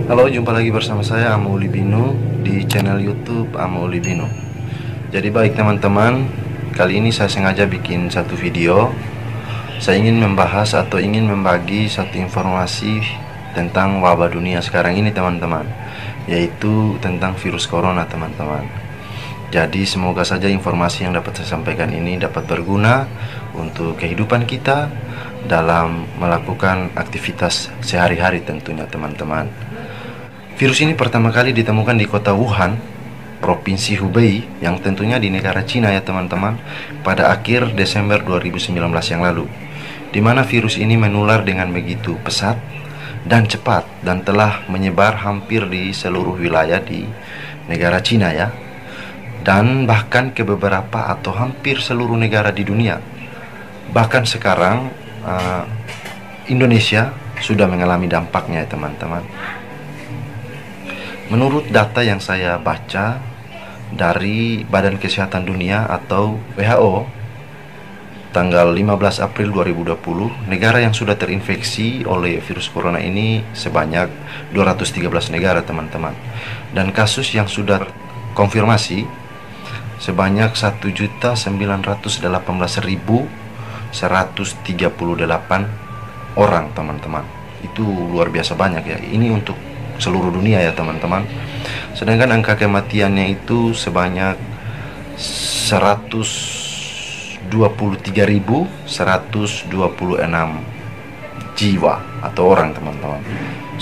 Halo, jumpa lagi bersama saya Amo Ulibino di channel YouTube Amo Ulibino. Jadi baik teman-teman, kali ini saya sengaja bikin satu video. Saya ingin membahas atau ingin membagi satu informasi tentang wabah dunia sekarang ini teman-teman, yaitu tentang virus corona teman-teman. Jadi semoga saja informasi yang dapat saya sampaikan ini dapat berguna untuk kehidupan kita dalam melakukan aktivitas sehari-hari tentunya teman-teman. Virus ini pertama kali ditemukan di kota Wuhan, Provinsi Hubei, yang tentunya di negara Cina ya teman-teman, pada akhir Desember 2019 yang lalu, di mana virus ini menular dengan begitu pesat dan cepat dan telah menyebar hampir di seluruh wilayah di negara Cina ya, dan bahkan ke beberapa atau hampir seluruh negara di dunia. Bahkan sekarang Indonesia sudah mengalami dampaknya ya teman-teman. Menurut data yang saya baca dari Badan Kesehatan Dunia atau WHO, tanggal 15 April 2020, negara yang sudah terinfeksi oleh virus corona ini sebanyak 213 negara teman-teman. Dan kasus yang sudah konfirmasi sebanyak 1.918.138 orang teman-teman. Itu luar biasa banyak ya. Ini untuk seluruh dunia ya teman-teman. Sedangkan angka kematiannya itu sebanyak 123.126 jiwa atau orang teman-teman.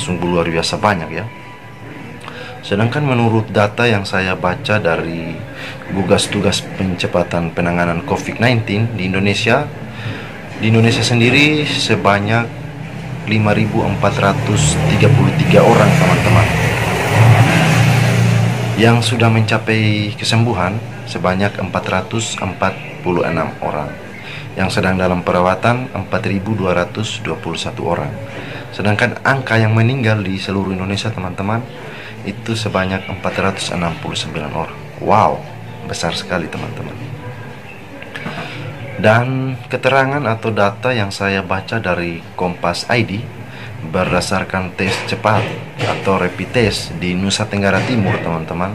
Sungguh luar biasa banyak ya. Sedangkan menurut data yang saya baca dari gugus tugas percepatan penanganan COVID-19 di Indonesia sendiri sebanyak 5.433 orang teman-teman, yang sudah mencapai kesembuhan sebanyak 446 orang, yang sedang dalam perawatan 4.221 orang. Sedangkan angka yang meninggal di seluruh Indonesia teman-teman itu sebanyak 469 orang. Wow, besar sekali teman-teman. Dan keterangan atau data yang saya baca dari Kompas ID berdasarkan tes cepat atau rapid test di Nusa Tenggara Timur teman-teman,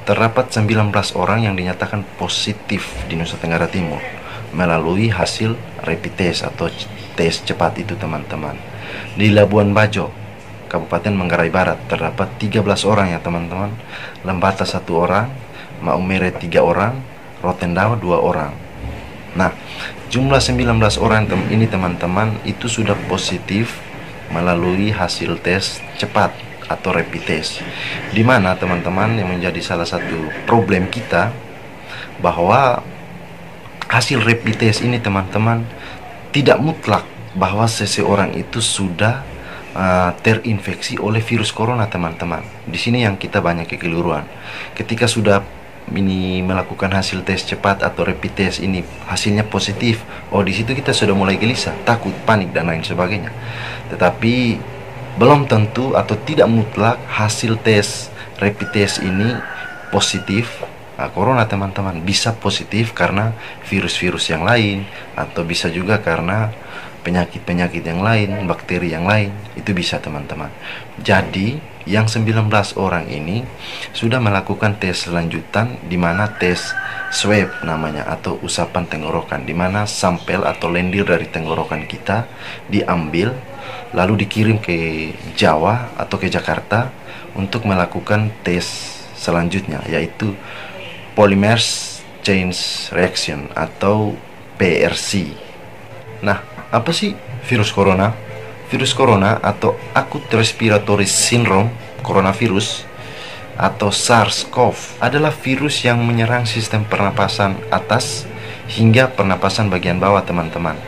terdapat 19 orang yang dinyatakan positif di Nusa Tenggara Timur melalui hasil rapid test atau tes cepat itu teman-teman. Di Labuan Bajo, Kabupaten Manggarai Barat, terdapat 13 orang ya teman-teman, Lembata 1 orang, Maumere 3 orang, Rotendao 2 orang. Nah, jumlah 19 orang ini teman-teman itu sudah positif melalui hasil tes cepat atau rapid test. Di mana teman-teman yang menjadi salah satu problem kita bahwa hasil rapid test ini teman-teman tidak mutlak bahwa seseorang itu sudah terinfeksi oleh virus corona teman-teman. Di sini yang kita banyak kekeliruan. Ketika sudah ini melakukan hasil tes cepat atau rapid test ini hasilnya positif, di situ kita sudah mulai gelisah, takut, panik dan lain sebagainya. Tetapi belum tentu atau tidak mutlak hasil tes rapid test ini positif corona teman-teman. Bisa positif karena virus-virus yang lain, atau bisa juga karena penyakit-penyakit yang lain, bakteri yang lain, itu bisa teman-teman. Jadi yang 19 orang ini sudah melakukan tes lanjutan, di mana tes swab namanya atau usapan tenggorokan, di mana sampel atau lendir dari tenggorokan kita diambil lalu dikirim ke Jawa atau ke Jakarta untuk melakukan tes selanjutnya, yaitu Polymerase Chain Reaction atau PRC. Nah, apa sih virus corona? Virus corona atau Acute Respiratory Syndrome Coronavirus atau SARS-CoV adalah virus yang menyerang sistem pernapasan atas hingga pernapasan bagian bawah teman-teman.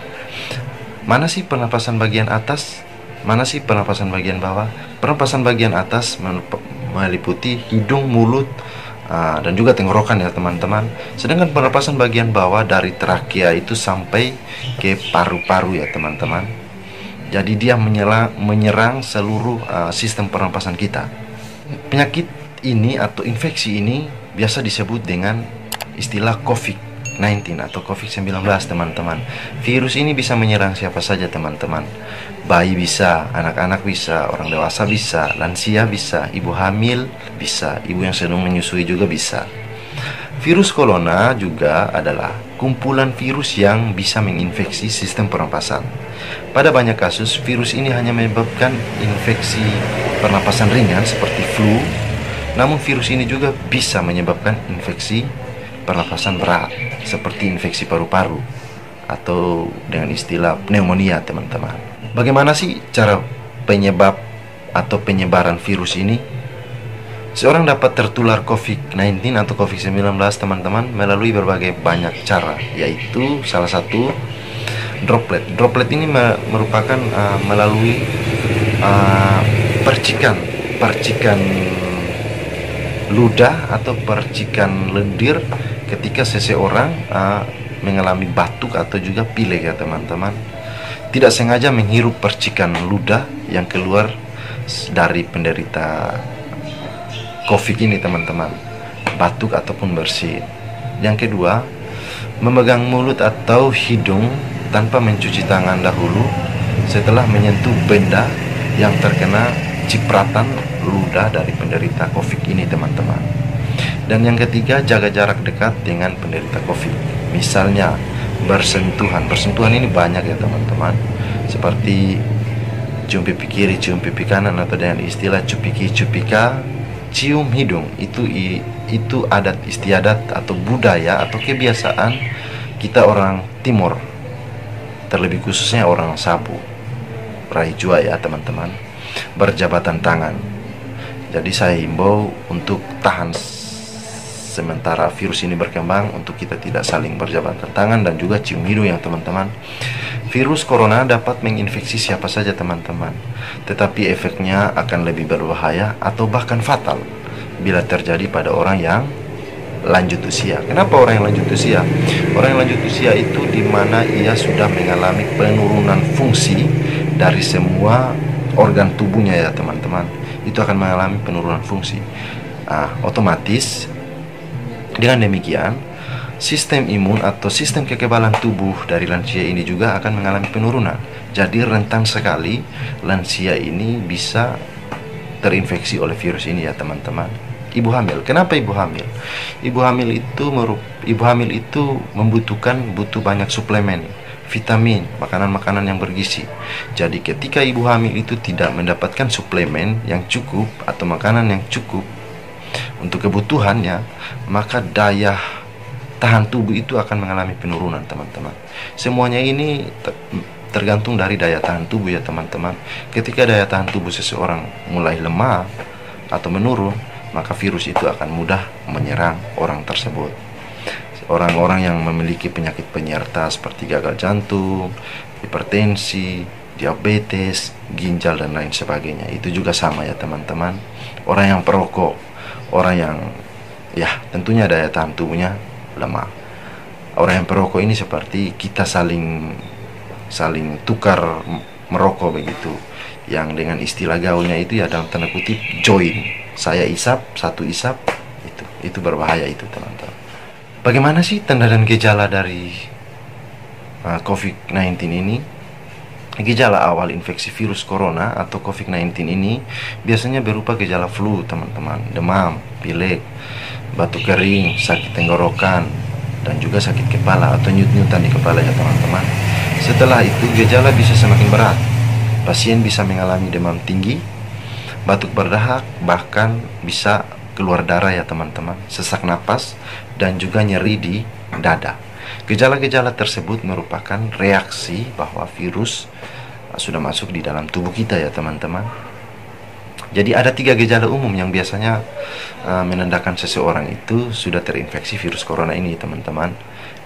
Mana sih pernapasan bagian atas? Mana sih pernapasan bagian bawah? Pernapasan bagian atas meliputi hidung, mulut, dan juga tenggorokan ya teman-teman. Sedangkan pernapasan bagian bawah dari trakea itu sampai ke paru-paru ya teman-teman. Jadi dia menyerang seluruh sistem pernapasan kita. Penyakit ini atau infeksi ini biasa disebut dengan istilah COVID COVID-19 atau COVID-19 teman-teman. Virus ini bisa menyerang siapa saja teman-teman. Bayi bisa, anak-anak bisa, orang dewasa bisa, lansia bisa, ibu hamil bisa, ibu yang sedang menyusui juga bisa. Virus corona juga adalah kumpulan virus yang bisa menginfeksi sistem pernapasan. Pada banyak kasus, virus ini hanya menyebabkan infeksi pernapasan ringan seperti flu, namun virus ini juga bisa menyebabkan infeksi pernapasan berat seperti infeksi paru-paru atau dengan istilah pneumonia teman-teman. Bagaimana sih cara penyebab atau penyebaran virus ini? Seorang dapat tertular COVID-19 atau COVID-19 teman-teman melalui berbagai banyak cara, yaitu salah satu droplet. Droplet ini merupakan melalui percikan ludah atau percikan lendir ketika seseorang mengalami batuk atau juga pilek ya teman-teman. Tidak sengaja menghirup percikan ludah yang keluar dari penderita COVID ini teman-teman, batuk ataupun bersin. Yang kedua, memegang mulut atau hidung tanpa mencuci tangan dahulu setelah menyentuh benda yang terkena cipratan ludah dari penderita COVID ini teman-teman. Dan yang ketiga, jaga jarak dekat dengan penderita COVID. Misalnya bersentuhan ini banyak ya teman-teman, seperti cium pipi kiri, cium pipi kanan, atau dengan istilah cupiki cupika, cium hidung. Itu adat istiadat atau budaya atau kebiasaan kita orang timur, terlebih khususnya orang Sabu, Rai Jua ya teman-teman. Berjabatan tangan. Jadi saya himbau untuk tahan sementara virus ini berkembang, untuk kita tidak saling berjabatan tangan dan juga cium hidung ya teman-teman. Virus corona dapat menginfeksi siapa saja teman-teman, tetapi efeknya akan lebih berbahaya atau bahkan fatal bila terjadi pada orang yang lanjut usia. Kenapa orang yang lanjut usia? Orang yang lanjut usia itu dimana ia sudah mengalami penurunan fungsi dari semua organ tubuhnya ya teman-teman. Itu akan mengalami penurunan fungsi. Otomatis dengan demikian sistem imun atau sistem kekebalan tubuh dari lansia ini juga akan mengalami penurunan. Jadi rentan sekali lansia ini bisa terinfeksi oleh virus ini ya teman-teman. Ibu hamil, kenapa ibu hamil? Ibu hamil itu butuh banyak suplemen, vitamin, makanan-makanan yang bergizi. Jadi ketika ibu hamil itu tidak mendapatkan suplemen yang cukup atau makanan yang cukup untuk kebutuhannya, maka daya tahan tubuh itu akan mengalami penurunan teman-teman. Semuanya ini tergantung dari daya tahan tubuh ya teman-teman. Ketika daya tahan tubuh seseorang mulai lemah atau menurun, maka virus itu akan mudah menyerang orang tersebut. Orang-orang yang memiliki penyakit penyerta seperti gagal jantung, hipertensi, diabetes, ginjal dan lain sebagainya, itu juga sama ya teman-teman. Orang yang perokok, orang yang ya tentunya daya tahan tubuhnya lemah. Orang yang perokok ini seperti kita saling tukar merokok begitu, yang dengan istilah gaulnya itu ya dalam tanda kutip join. Saya isap, satu isap, itu berbahaya itu teman-teman. Bagaimana sih tanda dan gejala dari COVID-19 ini? Gejala awal infeksi virus corona atau COVID-19 ini biasanya berupa gejala flu teman-teman, demam, pilek, batuk kering, sakit tenggorokan, dan juga sakit kepala atau nyut-nyutan di kepala ya teman-teman. Setelah itu gejala bisa semakin berat. Pasien bisa mengalami demam tinggi, batuk berdahak, bahkan bisa keluar darah ya teman-teman, sesak napas, dan juga nyeri di dada. Gejala-gejala tersebut merupakan reaksi bahwa virus sudah masuk di dalam tubuh kita ya teman-teman. Jadi ada 3 gejala umum yang biasanya menandakan seseorang itu sudah terinfeksi virus corona ini teman-teman.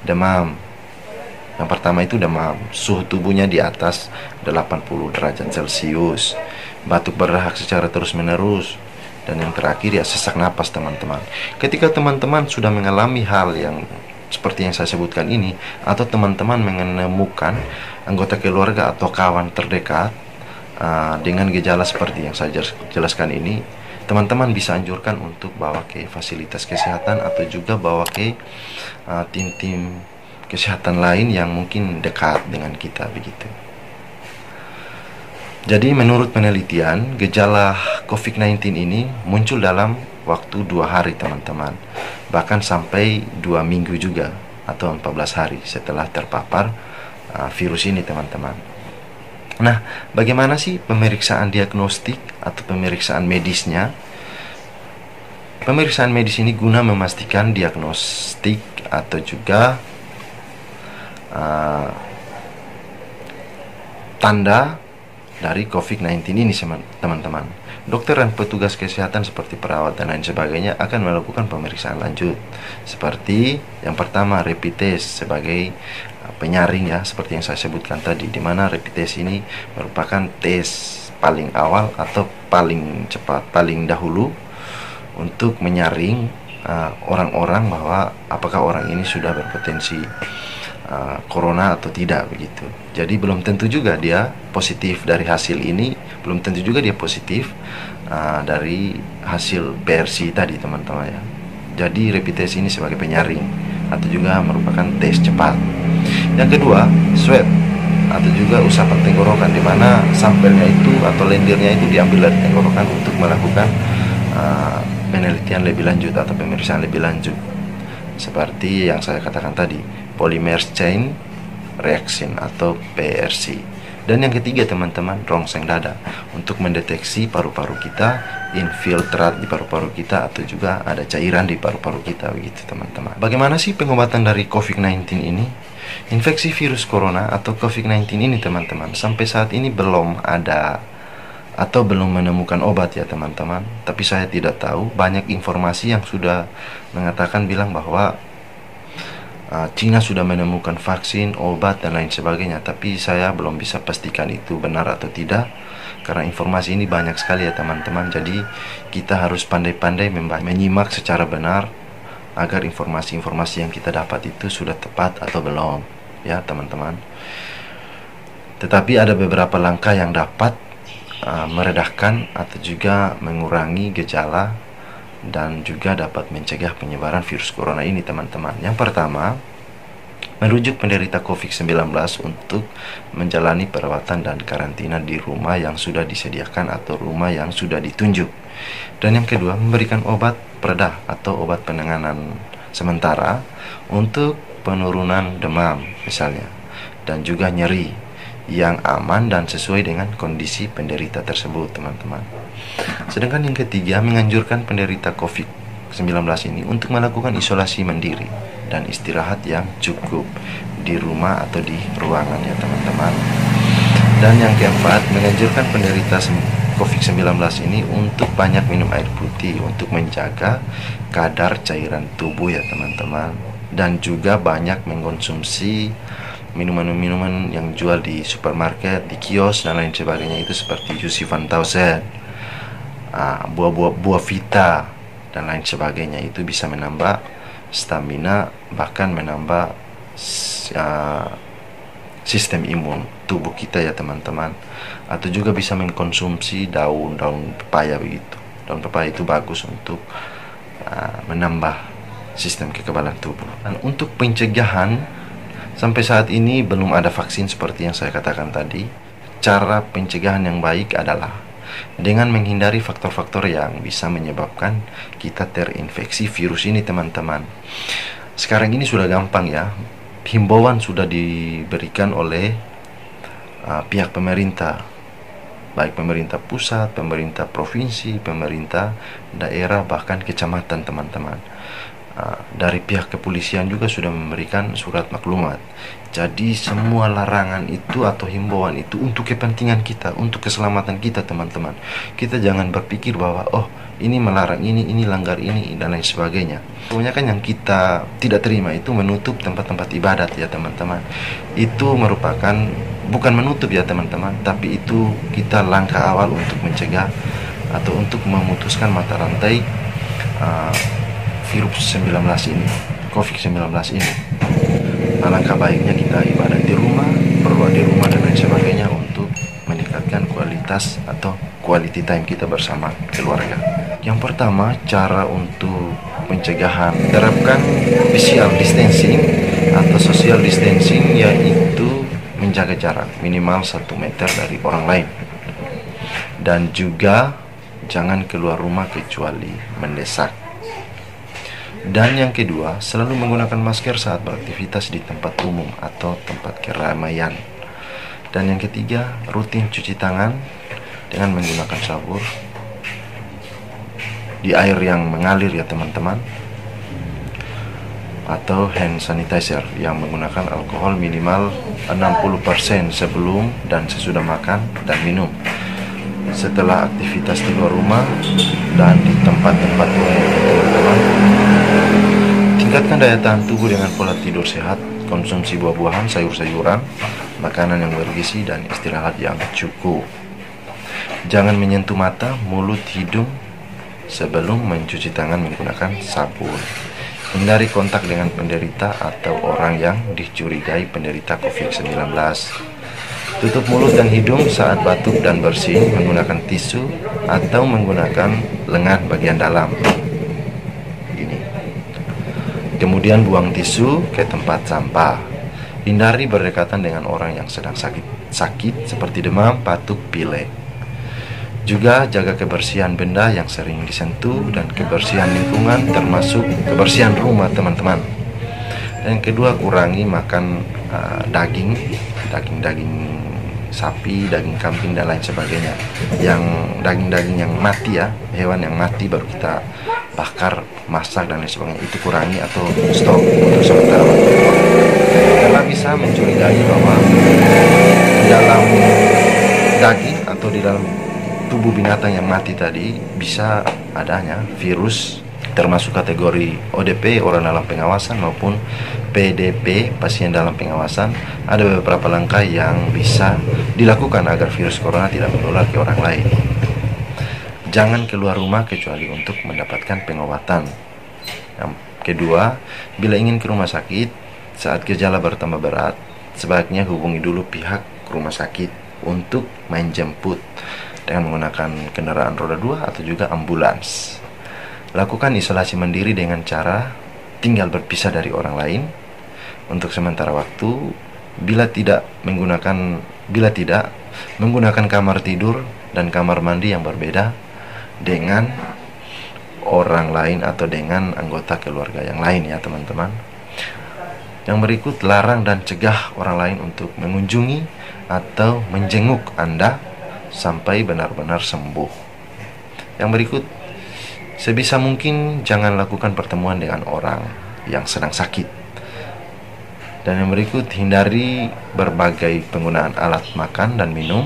Demam. Yang pertama itu demam, suhu tubuhnya di atas 80 derajat Celcius. Batuk berdahak secara terus-menerus. Dan yang terakhir ya sesak napas teman-teman. Ketika teman-teman sudah mengalami hal yang seperti yang saya sebutkan ini, atau teman-teman menemukan anggota keluarga atau kawan terdekat dengan gejala seperti yang saya jelaskan ini, teman-teman bisa anjurkan untuk bawa ke fasilitas kesehatan atau juga bawa ke tim-tim kesehatan lain yang mungkin dekat dengan kita begitu. Jadi menurut penelitian, gejala COVID-19 ini muncul dalam waktu 2 hari teman-teman, bahkan sampai 2 minggu juga atau 14 hari setelah terpapar virus ini teman-teman. Nah, bagaimana sih pemeriksaan diagnostik atau pemeriksaan medisnya? Pemeriksaan medis ini guna memastikan diagnostik atau juga tanda dari COVID-19 ini teman-teman. Dokter dan petugas kesehatan seperti perawat dan lain sebagainya akan melakukan pemeriksaan lanjut. Seperti yang pertama rapid test sebagai penyaring ya, seperti yang saya sebutkan tadi, di mana rapid test ini merupakan tes paling awal atau paling cepat, paling dahulu untuk menyaring orang-orang bahwa apakah orang ini sudah berpotensi corona atau tidak begitu. Jadi belum tentu juga dia positif dari hasil ini, belum tentu juga dia positif dari hasil PRC tadi teman-teman ya. Jadi rapid test ini sebagai penyaring atau juga merupakan tes cepat. Yang kedua, swab atau juga usapan tenggorokan, di mana sampelnya itu atau lendirnya itu diambil dari tenggorokan untuk melakukan penelitian lebih lanjut atau pemeriksaan lebih lanjut. Seperti yang saya katakan tadi, polymer chain reaction atau PRC. Dan yang ketiga teman-teman, rongseng dada untuk mendeteksi paru-paru kita, infiltrat di paru-paru kita atau juga ada cairan di paru-paru kita begitu teman-teman. Bagaimana sih pengobatan dari COVID-19 ini? Infeksi virus corona atau COVID-19 ini teman-teman sampai saat ini belum ada atau belum menemukan obat ya teman-teman. Tapi saya tidak tahu, banyak informasi yang sudah mengatakan bilang bahwa Cina sudah menemukan vaksin, obat dan lain sebagainya. Tapi saya belum bisa pastikan itu benar atau tidak, karena informasi ini banyak sekali ya teman-teman. Jadi kita harus pandai-pandai menyimak secara benar agar informasi-informasi yang kita dapat itu sudah tepat atau belum ya teman-teman. Tetapi ada beberapa langkah yang dapat meredahkan atau juga mengurangi gejala dan juga dapat mencegah penyebaran virus corona ini teman-teman. Yang pertama, merujuk penderita COVID-19 untuk menjalani perawatan dan karantina di rumah yang sudah disediakan atau rumah yang sudah ditunjuk. Dan yang kedua, memberikan obat peredah atau obat penanganan sementara untuk penurunan demam misalnya, dan juga nyeri yang aman dan sesuai dengan kondisi penderita tersebut teman-teman. Sedangkan yang ketiga, menganjurkan penderita COVID-19 ini untuk melakukan isolasi mandiri dan istirahat yang cukup di rumah atau di ruangan ya teman-teman. Dan yang keempat, menganjurkan penderita COVID-19 ini untuk banyak minum air putih untuk menjaga kadar cairan tubuh ya teman-teman. Dan juga banyak mengkonsumsi minuman-minuman yang jual di supermarket, di kios dan lain sebagainya, itu seperti Juicy Fantausen, buah vita dan lain sebagainya. Itu bisa menambah stamina, bahkan menambah sistem imun tubuh kita ya teman-teman. Atau juga bisa mengkonsumsi daun-daun pepaya begitu. Daun pepaya itu bagus untuk menambah sistem kekebalan tubuh. Dan untuk pencegahan, sampai saat ini belum ada vaksin seperti yang saya katakan tadi. Cara pencegahan yang baik adalah dengan menghindari faktor-faktor yang bisa menyebabkan kita terinfeksi virus ini teman-teman. Sekarang ini sudah gampang ya. Himbauan sudah diberikan oleh pihak pemerintah, baik pemerintah pusat, pemerintah provinsi, pemerintah daerah, bahkan kecamatan teman-teman. Dari pihak kepolisian juga sudah memberikan surat maklumat. Jadi semua larangan itu atau himbauan itu untuk kepentingan kita, untuk keselamatan kita teman-teman. Kita jangan berpikir bahwa ini melarang ini langgar ini dan lain sebagainya. Pokoknya kan yang kita tidak terima itu menutup tempat-tempat ibadat ya teman-teman. Itu merupakan, bukan menutup ya teman-teman, tapi itu kita langkah awal untuk mencegah atau untuk memutuskan mata rantai virus 19 ini, COVID-19 ini. Alangkah baiknya kita ibadah di rumah, berdoa di rumah dan lain sebagainya untuk meningkatkan kualitas kualitas atau quality time kita bersama keluarga. Yang pertama, cara untuk pencegahan, terapkan physical distancing atau social distancing, yaitu menjaga jarak minimal 1 meter dari orang lain. Dan juga jangan keluar rumah kecuali mendesak. Dan yang kedua, selalu menggunakan masker saat beraktivitas di tempat umum atau tempat keramaian. Dan yang ketiga, rutin cuci tangan dengan menggunakan sabun di air yang mengalir ya teman-teman, atau hand sanitizer yang menggunakan alkohol minimal 60% sebelum dan sesudah makan dan minum, setelah aktivitas di luar rumah dan di tempat-tempat umum teman-teman. Tingkatkan daya tahan tubuh dengan pola tidur sehat, konsumsi buah-buahan, sayur-sayuran, makanan yang bergizi, dan istirahat yang cukup. Jangan menyentuh mata, mulut, hidung sebelum mencuci tangan menggunakan sabun. Hindari kontak dengan penderita atau orang yang dicurigai penderita COVID-19. Tutup mulut dan hidung saat batuk dan bersin menggunakan tisu atau menggunakan lengan bagian dalam. Kemudian buang tisu ke tempat sampah. Hindari berdekatan dengan orang yang sedang sakit seperti demam, batuk, pilek. Juga jaga kebersihan benda yang sering disentuh dan kebersihan lingkungan, termasuk kebersihan rumah teman-teman. Dan kedua, kurangi makan daging sapi, daging kambing, dan lain sebagainya. Yang daging-daging yang mati ya, hewan yang mati baru kita bakar, masak, dan lain sebagainya, itu kurangi atau stop untuk sementara waktu. Karena bisa mencurigai bahwa di dalam daging atau di dalam tubuh binatang yang mati tadi bisa adanya virus, termasuk kategori ODP, orang dalam pengawasan, maupun PDP, pasien dalam pengawasan. Ada beberapa langkah yang bisa dilakukan agar virus corona tidak menular ke orang lain. Jangan keluar rumah kecuali untuk mendapatkan pengobatan. Yang kedua, bila ingin ke rumah sakit saat gejala bertambah berat, sebaiknya hubungi dulu pihak rumah sakit untuk menjemput dengan menggunakan kendaraan roda 2 atau juga ambulans. Lakukan isolasi mandiri dengan cara tinggal berpisah dari orang lain untuk sementara waktu. Bila tidak, menggunakan kamar tidur dan kamar mandi yang berbeda dengan orang lain atau dengan anggota keluarga yang lain ya teman-teman. Yang berikut, larang dan cegah orang lain untuk mengunjungi atau menjenguk Anda sampai benar-benar sembuh. Yang berikut, sebisa mungkin jangan lakukan pertemuan dengan orang yang sedang sakit. Dan yang berikut, hindari berbagai penggunaan alat makan dan minum,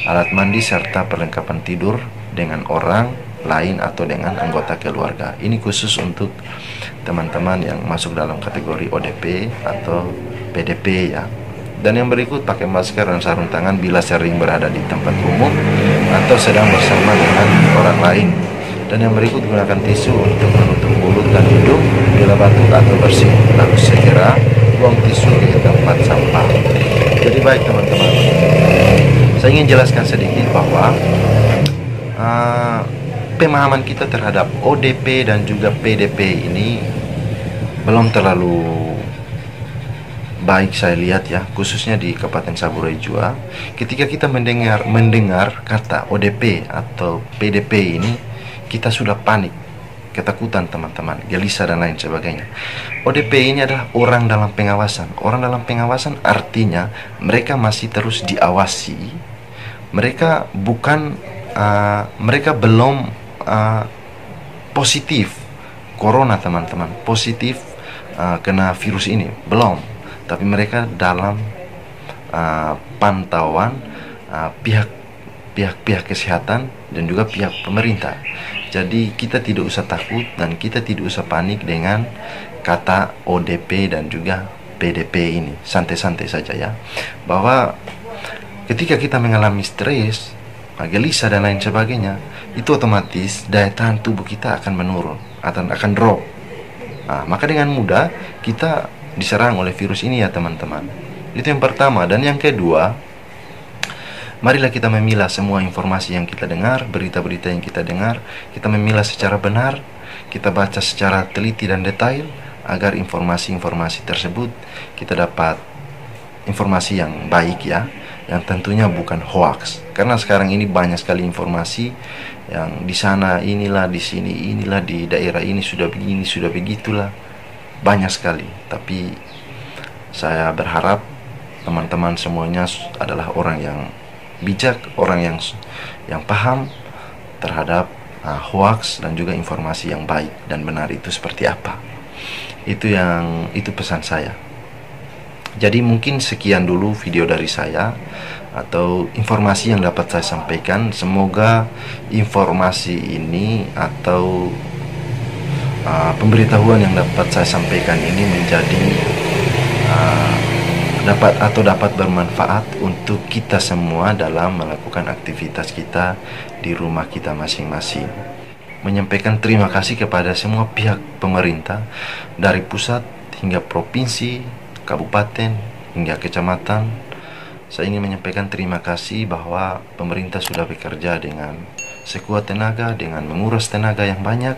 alat mandi, serta perlengkapan tidur dengan orang lain atau dengan anggota keluarga. Ini khusus untuk teman-teman yang masuk dalam kategori ODP atau PDP ya. Dan yang berikut, pakai masker dan sarung tangan bila sering berada di tempat umum atau sedang bersama dengan orang lain. Dan yang berikut, gunakan tisu untuk menutup mulut dan hidung bila batuk atau bersin. Lalu segera buang tisu ke tempat sampah. Jadi baik teman-teman, saya ingin jelaskan sedikit bahwa pemahaman kita terhadap ODP dan juga PDP ini belum terlalu baik saya lihat ya, khususnya di Kabupaten Saburai Jua. Ketika kita mendengar kata ODP atau PDP ini, kita sudah panik, ketakutan teman-teman, gelisah dan lain sebagainya. ODP ini adalah orang dalam pengawasan. Orang dalam pengawasan artinya mereka masih terus diawasi. Mereka belum positif corona teman-teman, positif kena virus ini belum, tapi mereka dalam pantauan pihak kesehatan dan juga pihak pemerintah. Jadi kita tidak usah takut dan kita tidak usah panik dengan kata ODP dan juga PDP ini. Santai-santai saja ya, bahwa ketika kita mengalami stres, gelisah dan lain sebagainya, itu otomatis daya tahan tubuh kita akan menurun, akan drop. Maka dengan mudah kita diserang oleh virus ini ya teman-teman. Itu yang pertama. Dan yang kedua, Marilah kita memilah semua informasi yang kita dengar, berita-berita yang kita dengar, kita memilah secara benar, kita baca secara teliti dan detail, agar informasi-informasi tersebut kita dapat informasi yang baik ya, yang tentunya bukan hoax. Karena sekarang ini banyak sekali informasi yang di sana inilah, di sini inilah, di daerah ini sudah begini, sudah begitulah, banyak sekali. Tapi saya berharap teman-teman semuanya adalah orang yang bijak, orang yang paham terhadap hoax dan juga informasi yang baik dan benar itu seperti apa. Itu pesan saya. Jadi mungkin sekian dulu video dari saya atau informasi yang dapat saya sampaikan. Semoga informasi ini atau pemberitahuan yang dapat saya sampaikan ini menjadi dapat bermanfaat untuk kita semua dalam melakukan aktivitas kita di rumah kita masing-masing. Menyampaikan terima kasih kepada semua pihak pemerintah dari pusat hingga provinsi, kabupaten hingga kecamatan. Saya ingin menyampaikan terima kasih bahwa pemerintah sudah bekerja dengan sekuat tenaga, dengan menguras tenaga yang banyak,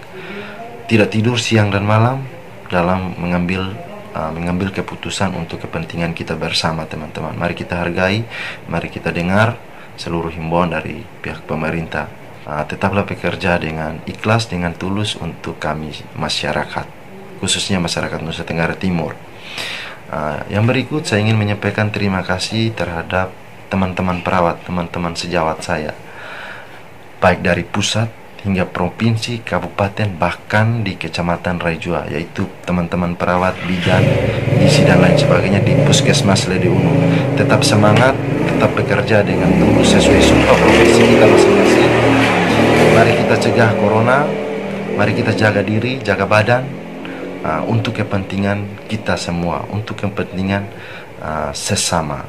tidak tidur siang dan malam dalam mengambil keputusan untuk kepentingan kita bersama, teman-teman. Mari kita hargai, mari kita dengar seluruh himbauan dari pihak pemerintah. Tetaplah bekerja dengan ikhlas, dengan tulus untuk kami masyarakat, khususnya masyarakat Nusa Tenggara Timur. Yang berikut saya ingin menyampaikan terima kasih terhadap teman-teman perawat, teman-teman sejawat saya, baik dari pusat hingga provinsi, kabupaten, bahkan di kecamatan Raijua, yaitu teman-teman perawat, bidan, gizi dan lain sebagainya di Puskesmas Lede Unu. Tetap semangat, tetap bekerja dengan tulus sesuai sumpah profesi kita masing-masing. Mari kita cegah corona, mari kita jaga diri, jaga badan, untuk kepentingan kita semua, untuk kepentingan sesama.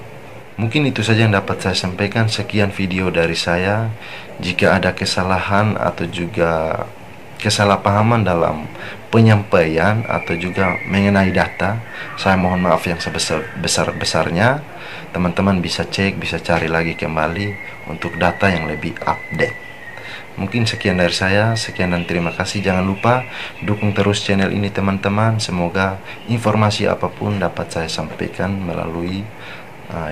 Mungkin itu saja yang dapat saya sampaikan. Sekian video dari saya. Jika ada kesalahan atau juga kesalahpahaman dalam penyampaian atau juga mengenai data, saya mohon maaf yang sebesar-besarnya. Teman-teman bisa cek, bisa cari lagi kembali untuk data yang lebih update. Mungkin sekian dari saya, sekian dan terima kasih. Jangan lupa dukung terus channel ini, teman-teman. Semoga informasi apapun dapat saya sampaikan melalui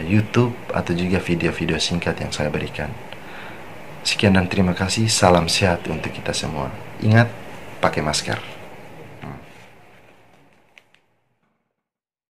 YouTube atau juga video-video singkat yang saya berikan. Sekian dan terima kasih. Salam sehat untuk kita semua. Ingat, pakai masker.